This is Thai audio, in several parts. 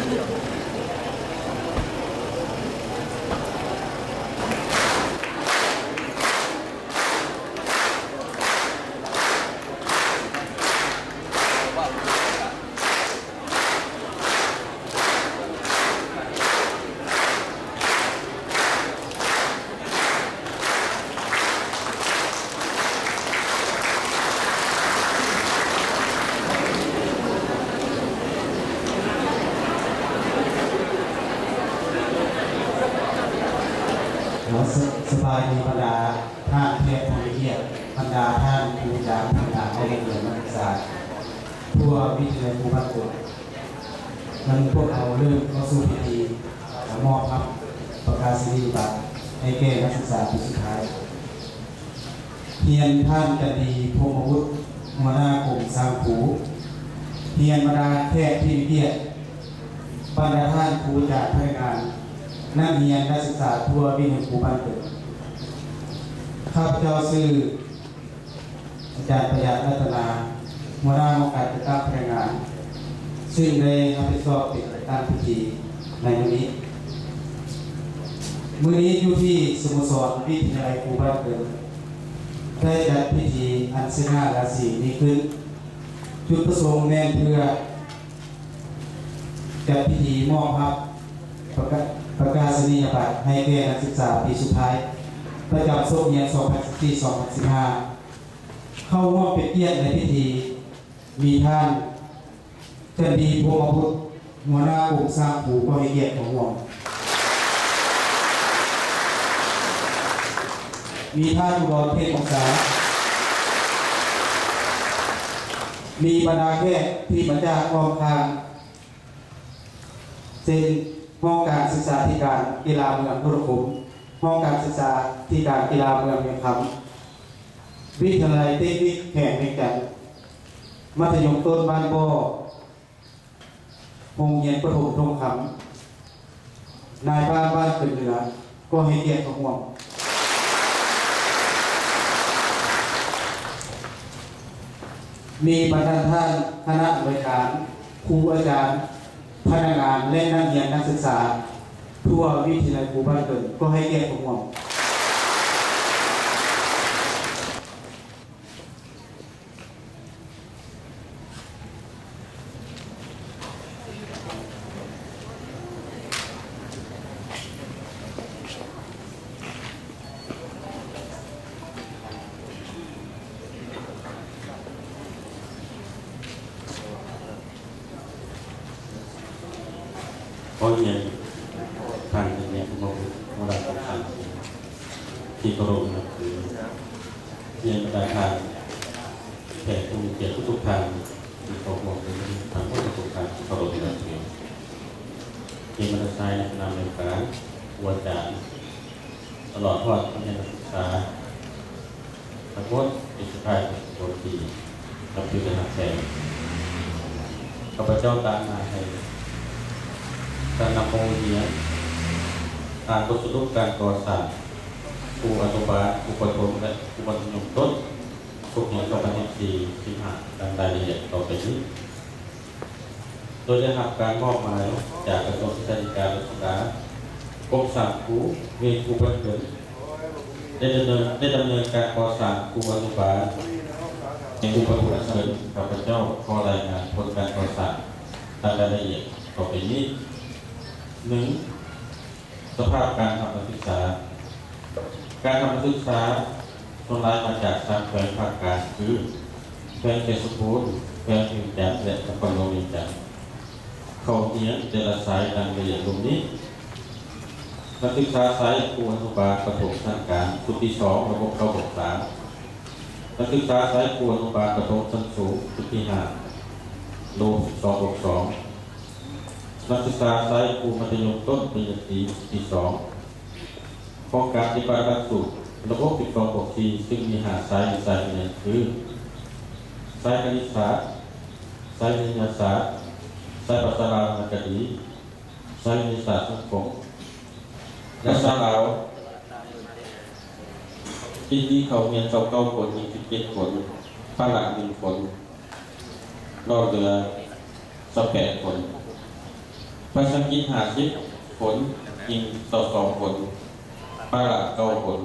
สบายดีบรรดาท่านเทพผู้เกียรติบรรดาท่านครูอาจารย์บรรดานักเรียนนักศึกษาทั่ววิทยาลัยภูมิพลนั้นพวกเราเริ่มเข้าสู่พิธีมอบครับประกาศนียบัตรให้แก่นักศึกษาปีสุดท้ายเพียรท่านจันดีพรหมวุฒิหัวหน้ากลุ่มสร้างผูเพียรบรรดาแขกที่เกียรติบรรดาท่านครูอาจารย์พนักงานนักเรียนนักศึกษาทั่ววิทยาลัยภูมิพลข้าพเจ้าชื่ออาจารย์ประหยัดรัตนาหัวหน้าองค์การจัดการพนักงานซึ่งได้รับผิดชอบเป็นประธานพิธีในวันนี้มื้อนี้อยู่ที่สโมสรวิทยาลัยภูมิพลได้จัดพิธีอันซึ่งหน้าราศีนี้ขึ้นจุดประสงค์แน่นเพื่อจัดพิธีมอบครับประกาศนียบัตรให้แก่นักศึกษาปีสุดท้ายประจำโซเวียต2014-2015เข้าร่วมเป็นเกียรติในพิธีมีท่านจันดีพรหมวุฒิหัวหน้ากลุ่มสร้างผูก็ให้เกียรติของวงมีท่านอุดรเทพองศามีบรรดาแขกที่มาจากกองทางเช่นห้องการศึกษาธิการกีฬาเมืองพุทธคุ้มห้องการศึกษาธิการกีฬาเมืองเมียงคำวิทยาลัยเทคนิคแห่งเวียงจันทร์มัธยมต้นบ้านบ่อโรงเรียนประถมทองคำนายบ้านเกิดเหนือก็ให้เกียรติของวงมีประธานท่านคณะบริการครูอาจารย์พนักงานและนักเรียนนักศึกษาทั่ววิทยาลัยภูมิพลก็ให้เกียรติผม เพราะเนี่ยทางเนี่ยผมบอกว่าเราต้องทำที่กรมนะคือเนี่ยบรรดาทางแขกผู้มีเกียรติทุกทางที่เขาบอกเลยทางผู้ทุกทางที่เขาลงในเรื่องที่มันจะใช้นำในการวัดจานตลอดทอดการเรียนศึกษาทั้งหมดเป็นสุดท้ายของตัวที่เราพิจารณาแทนข้าพเจ้าตามมาให้การนำโมเหียการตรวจสอบการก่อสร้างผู้อนุบาลผู้ปฐมและผู้มัธยมต้นทุกอย่าง2014-15ดังรายละเอียดต่อไปนี้โดยได้รับการมอบหมายจากกระทรวงศึกษาธิการและศึกษากรมสร้างผู้เวรผู้บันเทิงได้ดำเนินการก่อสร้างผู้อนุบาลในผู้ปฐมเสริมข้าพเจ้าขอรายงานผลการก่อสร้างตามรายละเอียดต่อไปนี้1. สภาพการทำการศึกษาการทำการศึกษาส่วนรายมาจาก3แขวงภาคกลางคือแขวงเขตสุพรรณแขวงเวียงจันทร์และนครหลวงเวียงจันทร์เข้าเรียนแต่ละสายดังละเอียดตรงนี้นักศึกษาสายครูอนุบาลประถมชั้นกลางชุดที่2ระบบเข้าบท3นักศึกษาสายครูอนุบาลประถมชั้นสูงชุดที่5โล2 นักศึกษาสายครูมัธยมต้นปริญญาตรีที่2โครงการปฏิบัติหลักสูตรระบบ12-4ซึ่งมี5สายในสายเรียนคือสายคณิตศาสตร์สายวิทยาศาสตร์สายภาษาลาววรรณคดีสายวิทยาศาสตร์สังคมและสายลาวที่เขาเรียน29 คน27 คนฝรั่ง1 คนรอดเรือ18 คน ภาษาอังกฤษ50 ผลยิงต่อ2 ผลปาระ9 ผล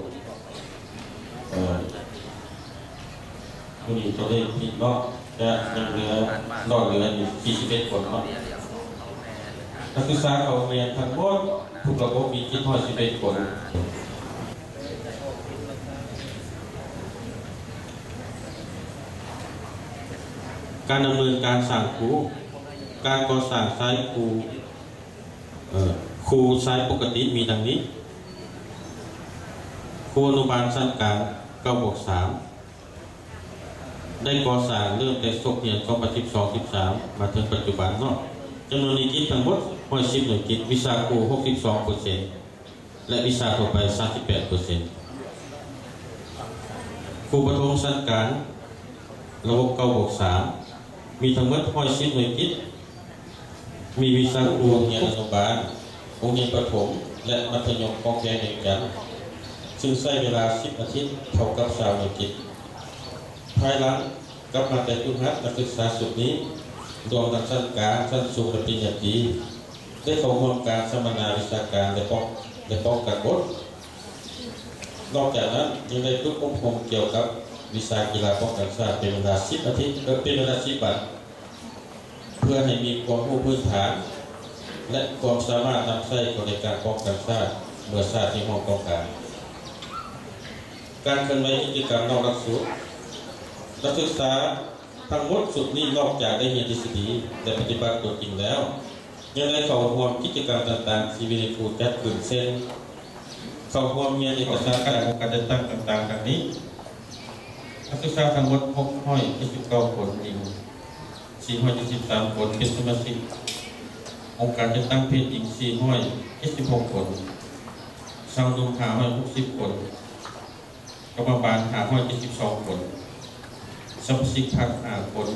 ตัวนี้ตัวเลขผิดเนาะจะยังเหลือนอกเหลืออยู่41 ผลเนาะนักศึกษาเขาเรียนทั้งหมดทุกระบบมีคิด11 ผลการดำเนินการสร้างครูการก่อสร้างไซต์ครูไซต์ปกติมีดังนี้ครูอนุบาลชั้นกลาง9+3ได้ก่อสร้างเริ่มแต่ศกเรียน2012-13มาถึงปัจจุบันเนาะจำนวนนิกิจทั้งหมด110 หน่วยกิจวิชาครู 62% และวิชาทั่วไป 38% ครูประถมชั้นกลางระบบ9+3มีทั้งหมด110 หน่วยกิจมีวิชาครูโรงเรียนอนุบาลโรงเรียนประถมและมัธยมของแก่เด็กกันซึ่งใช้เวลา10 อาทิตย์เท่ากับ20 หน่วยกิจภายหลังกลับมาแต่จุฬานักศึกษาสุดนี้รวมทั้งชั้นกลางชั้นสูงและปริญญาตรีได้เข้าร่วมการสัมมนาวิชาการและป้องกันบทนอกจากนั้นยังได้ฝึกอบรมเกี่ยวกับวิชากีฬาป้องกันชาติเป็นเวลา10 อาทิตย์เป็นเวลา10 วันเพื่อให้มีความรู้พื้นฐานและความสามารถนำใช้ในการป้องกันชาติเมื่อชาติที่ห้องต้องการการเคลื่อนไหวกิจกรรมนอกหลักสูตรนักศึกษาทั้งหมดสุดนี้นอกจากได้เรียนทฤษฎีและปฏิบัติตัวจริงแล้วยังได้เข้าร่วมกิจกรรมต่างๆที่วิทยาครูจัดขึ้นเช่นเข้าร่วมเรียนเอกสารการจัดตั้งต่างๆดังนี้นักศึกษาทั้งหมด629 คนหญิง473 คนเป็นสมาชิกองค์การจัดตั้งเพศหญิง476 คนชาวนุ่ม560 คนกรรมบาล572 คนสมาชิกพรรค5 คน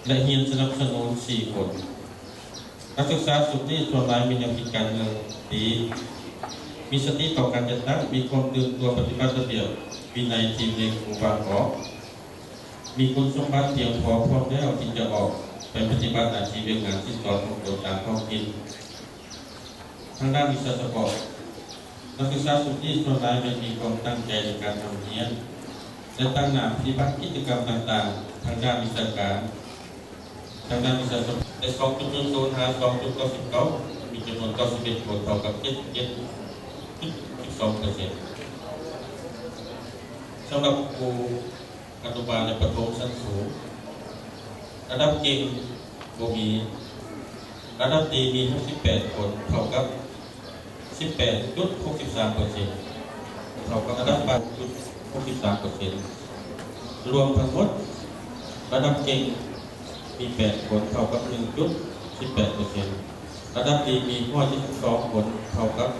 และเรียนสนับสนุน4 คนนักศึกษาสุดนี้ส่วนหลายมีแนวคิดการเงินดีมีสติต่อการจัดตั้งมีความตื่นตัวปฏิบัติระเบียบวินัยทีมเรียนครูบาขอมีคุณสมบัติเพียงพอพร้อมแล้วที่จะออกไปปฏิบัติหน้าที่เรียนงานที่สอนของตัวตามท้องถิ่นทางด้านวิชาสปอร์ตนักศึกษาสุดนี้ส่วนหลายมีความตั้งใจในการทำเรียนและตั้งหน้าปฏิบัติกิจกรรมต่างๆทางด้านวิชาการทางด้านวิชาสปอร์ตใน2.052.99มีจำนวน91 คนเท่ากับ7.12%สำหรับครูอนุบาลและประถมชั้นสูงระดับเก่งบ่มีระดับดีมี68 คนเท่ากับ 18.63% เท่ากับระดับ8.63% รวมทั้งหมดระดับเก่งมี8 คนเท่ากับ 1.18% ระดับดีมี122 คนเท่ากับ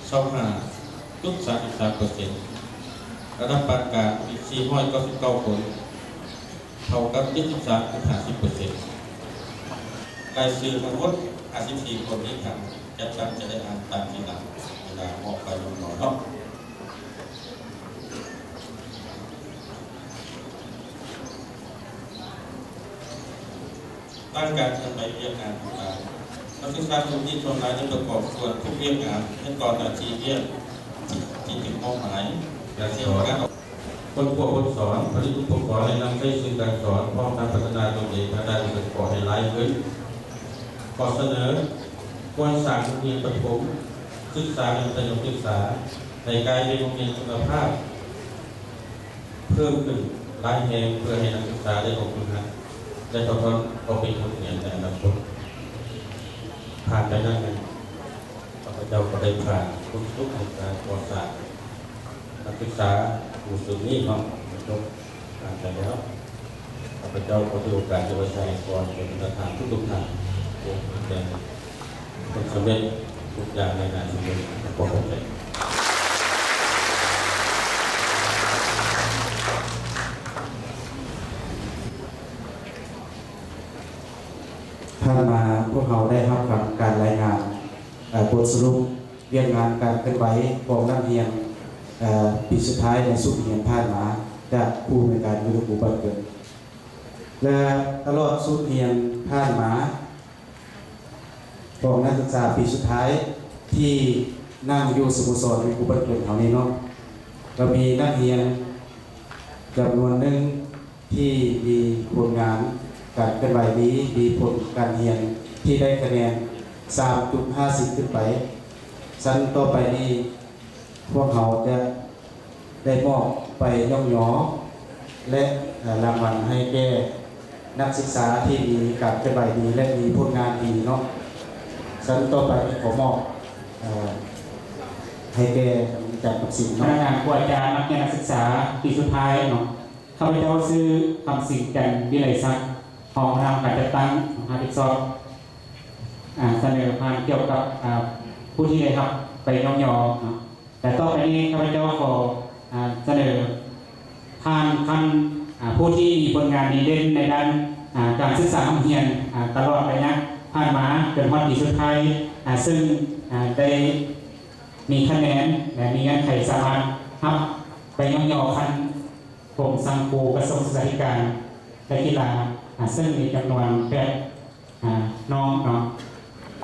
25.33%ระดับปานกลางมี499 คนเท่ากับ 73.50% รายชื่อทั้งหมด54 คนนี้ครับจัดการจะได้อ่านตามที่หลังเวลาออกไปลงหน่อยเนาะตั้งการทำไปเรียกงานต่างๆนักศึกษาทุกที่ชนรายได้ประกอบส่วนทุกเรียกงานขั้นตอนหน้าที่เรียกที่ถึงเป้าหมายและเชื่อว่าคนผู้คนสอนผลิตอุปกรณ์และนำไปสู่การสอนพร้อมทั้งพัฒนาตนเองทางด้านการก่อให้ไล่ขึ้นขอเสนอควรสร้างโรงเรียนประถมศึกษาในมัธยมศึกษาในการเป็นโรงเรียนคุณภาพเพิ่มขึ้นหลายแห่งเพื่อให้นักศึกษาได้อบรมได้ทดลองเอาเป็นคนเรียนในอนาคตผ่านไปนั่นเองข้าพเจ้าก็ได้ผ่านคุณทุกในการก่อสร้างนักศึกษาอยู่สุดนี้เนาะจบผ่านไปแล้วข้าพเจ้าก็ถือโอกาสจะไว้ใช้ก่อนเป็นประธานทุกท่านโอ้เป็นคนสำเร็จทุกอย่างในงานสำเร็จขอบคุณเลย ท่านมาพวกเราได้รับกับการรายงานบทสรุปเรียนงานการเคลื่อนไหวของนักเรียนปีสุดท้ายในสุดเรียนผ่านมาจากผู้ในการวิทยุบันเกิดและตลอดสุดเรียนผ่านมา ของนักศึกษาปีสุดท้ายที่นั่งอยู่สโมสรในครูบันเกิดแถวนี้เนาะก็มีนักเรียนจำนวนหนึ่งที่มีผลงานการเป็นไหวนี้มีผลการเรียนที่ได้คะแนน 3.50 ขึ้นไปชั้นต่อไปนี้พวกเขาจะได้มอบไปย่องยอและรางวัลให้แก่นักศึกษาที่มีการเป็นไหวดีและมีผลงานดีเนาะชั้นต่อไปขอมอบให้แก่จากปักสิง พ เนาะ นักงานครูอาจารย์นักเรียนนักศึกษาปีสุดท้ายเนาะข้าพเจ้าซื้อคำสิ่งกันวิไลศักดิ์ห้องทำการจัดตั้งหาติดสอบเสนอผ่านเกี่ยวกับผู้ที่ได้รับไปย่องยอเนาะแต่ต่อไปนี้ข้าพเจ้าขอเสนอผ่านผู้ที่มีผลงานดีเด่นในด้านการศึกษาของเรียนตลอดระยะผ่านมาจนฮอดปีสุดท้ายซึ่งได้มีคะแนนและมีเงื่อนไขสามารถรับไปย่องยอคันกรมสังคมกระทรวงศึกษาธิการและกีฬาซึ่งมีจำนวนแปดน้องเนาะ